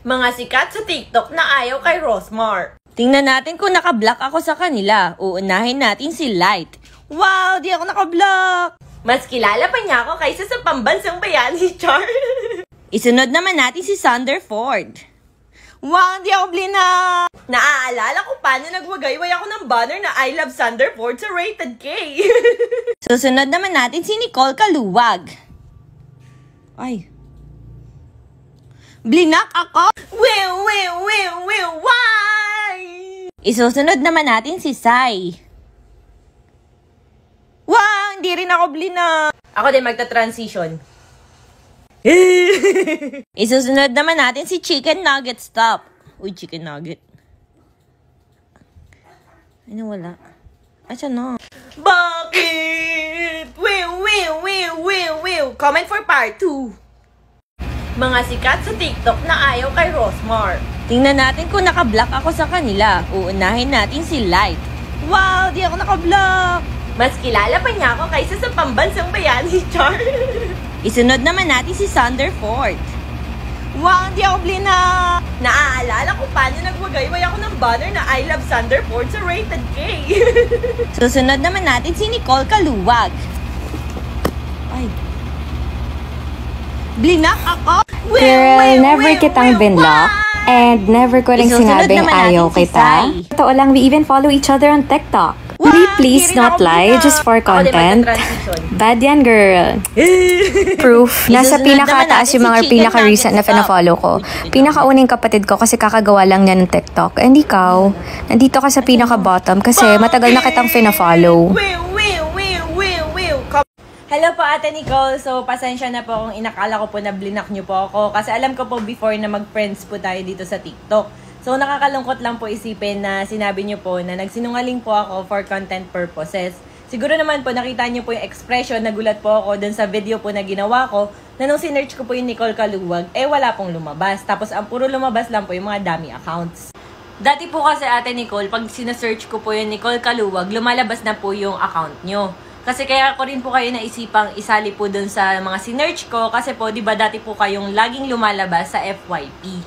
Mga sikat sa TikTok na ayaw kay Rosmar. Tingnan natin kung naka-block ako sa kanila. Uunahin natin si Light. Wow, di ako naka-block! Mas kilala pa niya ako kaysa sa pambansang bayani, Char. Isunod naman natin si Sunderford. Wow, di ako blina! Naaalala ko paano nagwagayway ako ng banner na I love Sunderford sa Rated K. Susunod naman natin si Nicole Kaluwag. Ay. Blinak ako? Why? Isusunod naman natin si Sai. Wow, hindi rin ako blinak. Ako din magta-transition. Isusunod naman natin si Chicken Nugget Stop. Uy, Chicken Nugget. Ano wala? Asan na? Bakit? Comment for part 2. Mga sikat sa TikTok na ayaw kay Rosmar. Tingnan natin kung naka-block ako sa kanila. Uunahin natin si Light. Wow, di ako naka-block! Mas kilala pa niya ako kaysa sa pambansang bayani, Char. Isunod naman natin si Sunderford. Wow, di ako blinak! Naaalala ko paano nagwagayway ako ng banner na I love Sunderford sa Rated K. Susunod naman natin si Nicole Kaluwag. Ay. Blinak ako? Girl, never kitang binlock and never ko rin sinabing ayaw kita. Totoo lang, we even follow each other on TikTok. Please not lie, just for content. Bad yan, girl. Proof. Nasa pinakataas yung mga pinaka-recent na pina-follow ko. Pinakauning kapatid ko kasi kakagawa lang niya ng TikTok. And ikaw, nandito ka sa pinaka-bottom kasi matagal na kitang pina-follow. Hello po, Ate Nicole. So, pasensya na po kung inakala ko po na blinak niyo po ako. Kasi alam ko po before na mag-friends po tayo dito sa TikTok. So, nakakalungkot lang po isipin na sinabi niyo po na nagsinungaling po ako for content purposes. Siguro naman po nakita niyo po yung expression, nagulat po ako dun sa video po na ginawa ko, na nung sinearch ko po yung Nicole Kaluwag, wala pong lumabas. Tapos, ang puro lumabas lang po yung mga dummy accounts. Dati po kasi, Ate Nicole, pag sinesearch ko po yung Nicole Kaluwag, lumalabas na po yung account niyo. Kasi kaya ko rin po kayo naisipang isali po dun sa mga sinearch ko, kasi po, di ba dati po kayong laging lumalabas sa FYP.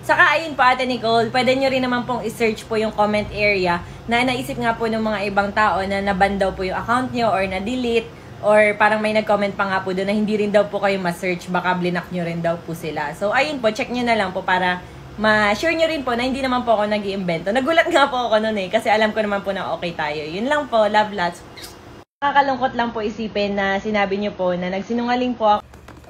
Saka ayun po, Ate Nicole, pwede nyo rin naman pong i-search po yung comment area na naisip nga po ng mga ibang tao na naban daw po yung account nyo or na-delete or parang may nag-comment pa nga po doon na hindi rin daw po kayo ma-search, baka blinak nyo rin daw po sila. So ayun po, check nyo na lang po para ma-sure nyo rin po na hindi naman po ako nag-iimbento. Nagulat nga po ako noon kasi alam ko naman po na okay tayo. Yun lang po, love lots. Nakakalungkot lang po isipin na sinabi nyo po na nagsinungaling po ako.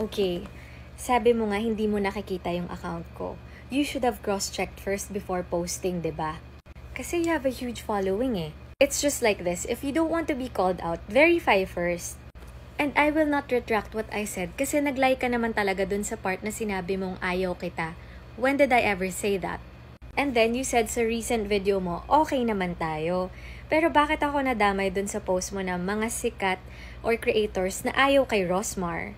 Okay, sabi mo nga hindi mo nakikita yung account ko. You should have cross-checked first before posting, diba? Kasi you have a huge following eh. It's just like this, if you don't want to be called out, verify first. And I will not retract what I said kasi nag-like ka naman talaga dun sa part na sinabi mong ayaw kita. When did I ever say that? And then you said sa recent video mo, okay naman tayo. Pero bakit ako nadamay dun sa post mo na mga sikat or creators na ayaw kay Rosmar?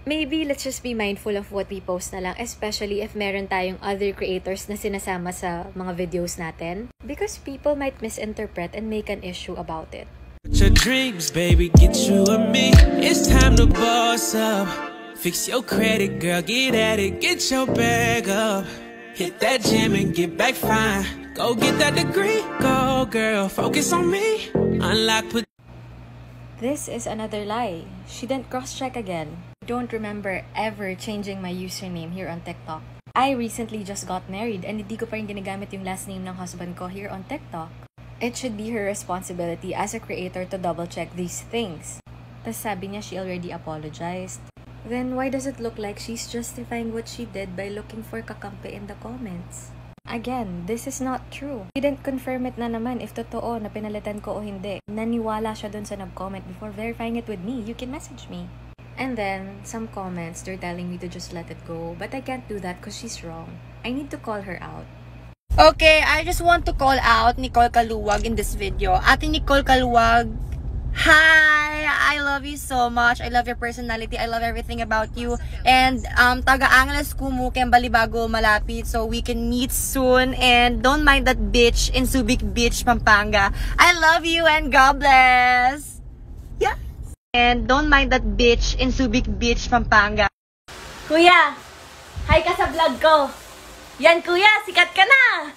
Maybe let's just be mindful of what we post na lang, especially if meron tayong other creators na sinasama sa mga videos natin. Because people might misinterpret and make an issue about it. Your dreams, baby, get you and me. It's time to boss up. Fix your credit, girl, get at it, get your bag up. Hit that gym and get back fine. Go get that degree, go girl, focus on me. Unlock, put. This is another lie. She didn't cross-check again. Don't remember ever changing my username here on TikTok. I recently just got married and hindi ko pa rin ginagamit yung last name ng husband ko here on TikTok. It should be her responsibility as a creator to double-check these things. Tas sabi niya she already apologized. Then why does it look like she's justifying what she did by looking for kakampi in the comments? Again, this is not true. She didn't confirm it na naman if totoo na pinalitan ko o hindi. Naniwala siya dun sa nag-comment before verifying it with me. You can message me. And then, some comments, they're telling me to just let it go. But I can't do that because she's wrong. I need to call her out. Okay, I just want to call out Nicole Kaluwag in this video. Ate Nicole Kaluwag, hi! I love you so much. I love your personality. I love everything about you. And taga-Angeles kumu ken balibago malapit, so we can meet soon. And don't mind that bitch in Subic Beach, Pampanga. I love you and God bless. Yeah. And don't mind that bitch in Subic Beach, Pampanga. Kuya, hi ka sa vlog ko. Yan kuya, sikat ka na!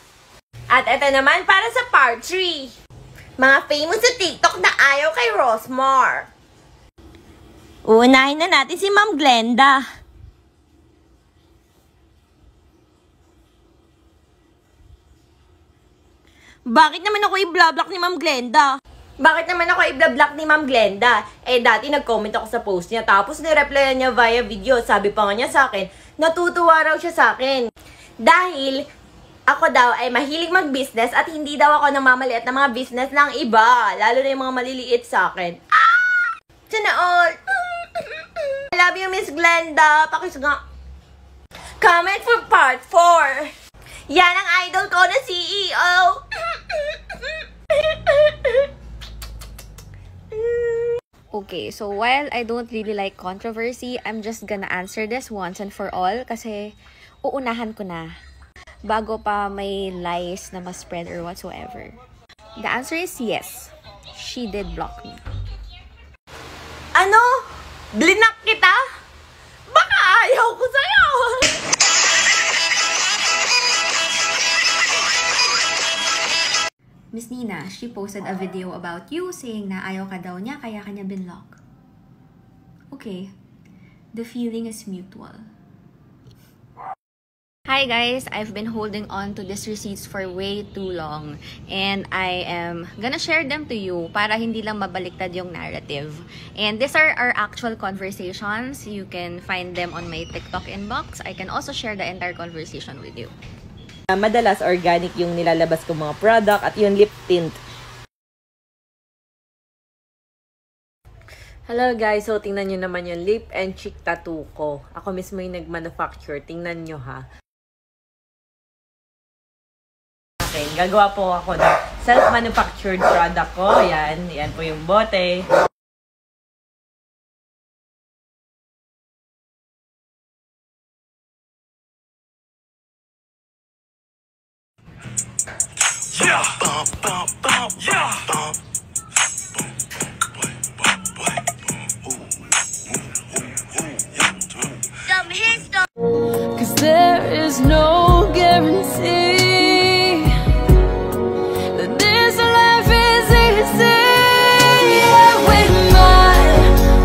At ito naman para sa part 3. Mga famous sa TikTok na ayaw kay Rosmar. Uunahin na natin si Ma'am Glenda. Bakit naman ako i-block ni Ma'am Glenda? Bakit naman ako i-block ni Ma'am Glenda? Eh, dati nag-comment ako sa post niya, tapos nireplyan niya via video. Sabi pa nga niya sa akin, natutuwa raw siya sa akin. Dahil, ako daw ay mahilig mag-business at hindi daw ako namamaliit ng mga business ng iba. Lalo na yung mga maliliit sa akin. Ah! Sana all! I love you, Miss Glenda. Pakis nga. Comment for part 4. Yan ang idol ko na CEO. Okay, so while I don't really like controversy, I'm just gonna answer this once and for all kasi uunahan ko na bago pa may lies na ma-spread or whatsoever. The answer is yes. She did block me. Ano? Blinak kita? Baka ayaw ko sa'yo. Miss Nina, she posted a video about you saying na ayaw ka daw niya kaya kanya binlock. Okay, the feeling is mutual. Hi guys, I've been holding on to these receipts for way too long and I am gonna share them to you para hindi lang mabaliktad yung narrative. And these are our actual conversations. You can find them on my TikTok inbox. I can also share the entire conversation with you. Madalas organic yung nilalabas kong mga product at yung lip tint. Hello guys, so tingnan nyo naman yung lip and cheek tattoo ko. Ako mismo yung nag-manufacture, tingnan nyo ha. Okay, gagawa po ako ng self-manufactured product ko. Yan, yan po yung bote. Yeah. Yeah. Cause there is no guarantee that this life is easy. Yeah, when my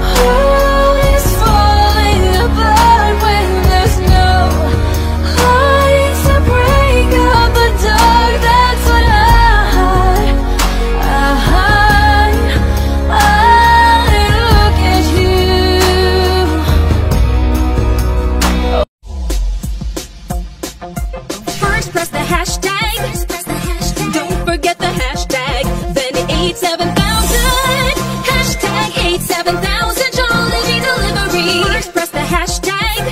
heart is falling apart, when there's no light to break up the dark, that's what I look at you. First press the hashtag. Don't forget the hashtag. Then 87,000. Hashtag 87,000. Jollibee delivery. First press the hashtag.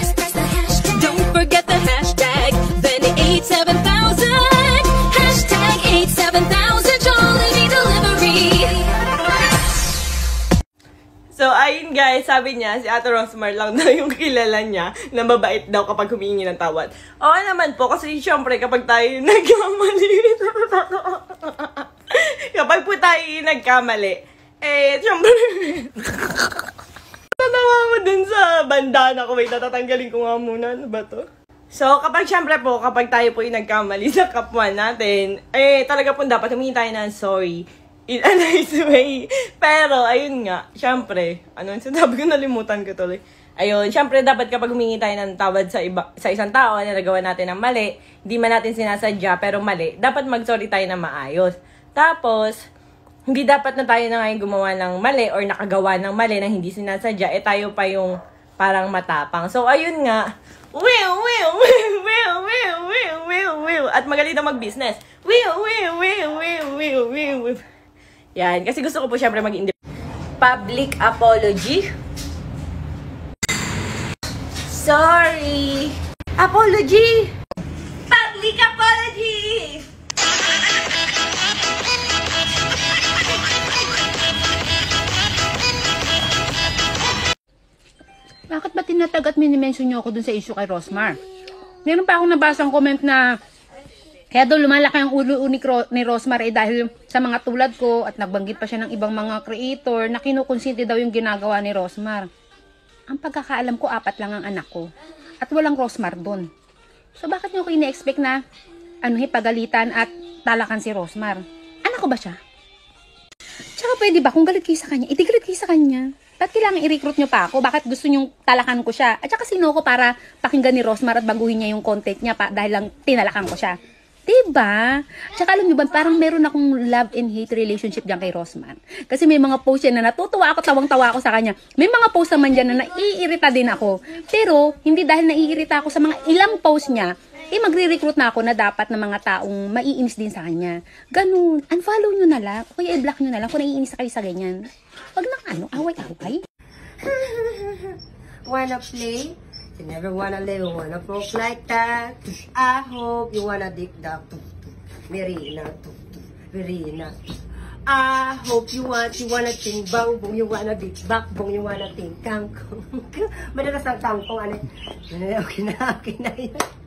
Don't forget the hashtag. Then 87,000. Hashtag 87,000. Jollibee delivery. So, ayun guys, sabi niya, si Ate Rosmar lang daw yung kilala niya na mabait daw kapag humingi ng tawad. Oo naman po, kasi syempre kapag tayo nagkamali, kapag po tayo nagkamali, eh, syempre, tatawa mo dun sa bandana ko. Wait, natatanggalin ko nga muna. Ano ba to? So, kapag syempre po, kapag tayo po yung nagkamali sa kapwa natin, eh, talaga po dapat humingi tayo ng sorry in a nice way. Pero, ayun nga, syempre, ano, sabi ko, nalimutan ko tuloy. Ayun, syempre, dapat kapag humingi tayo ng tawad sa isang tao na nagawa natin ng mali, hindi man natin sinasadya, pero mali, dapat mag-sorry tayo na maayos. Tapos, hindi dapat na tayo na ngayon gumawa ng mali or nakagawa ng mali na hindi sinasadya, eh tayo pa yung parang matapang. So, ayun nga, at magaling na mag-business. Yan, kasi gusto ko po syempre maging public apology. Sorry. Apology. Public apology. Bakit ba tinatag at minimension niyo ako dun sa issue kay Rosmar? Meron pa akong nabasang comment na kaya daw lumalaki ang ulo ni Rosmar dahil sa mga tulad ko at nagbanggit pa siya ng ibang mga creator na kinukonsinti daw yung ginagawa ni Rosmar. Ang pagkakaalam ko, 4 lang ang anak ko at walang Rosmar dun. So bakit niyo ko ine-expect na pagalitan at talakan si Rosmar? Anak ko ba siya? Tsaka pwede ba kung galit kayo sa kanya, itigalit kayo sa kanya? Ba't kailangan i-recruit nyo pa ako? Bakit gusto nyong talakan ko siya? At saka sino ko para pakinggan ni Rosmar at baguhin niya yung content niya dahil lang tinalakan ko siya? Diba? Tsaka alam nyo ba, parang meron akong love and hate relationship dyan kay Rosmar. Kasi may mga post yan na natutuwa ako, tawang-tawa ako sa kanya. May mga post naman dyan na naiirita din ako. Pero, hindi dahil naiirita ako sa mga ilang post niya, magre-recruit na ako na dapat ng mga taong maiinis din sa kanya. Ganun. Unfollow nyo na lang. O kaya i-block nyo na lang kung naiinis kayo sa ganyan. Wag nang away-away. Wanna play? You never wanna live, wanna poke like that. I hope you wanna dig that. Marina, Marina. I hope you wanna ting bang bong, you wanna dig back bong, you wanna ting kangkong. Madalas ang tangkong, ano? Okay na yan.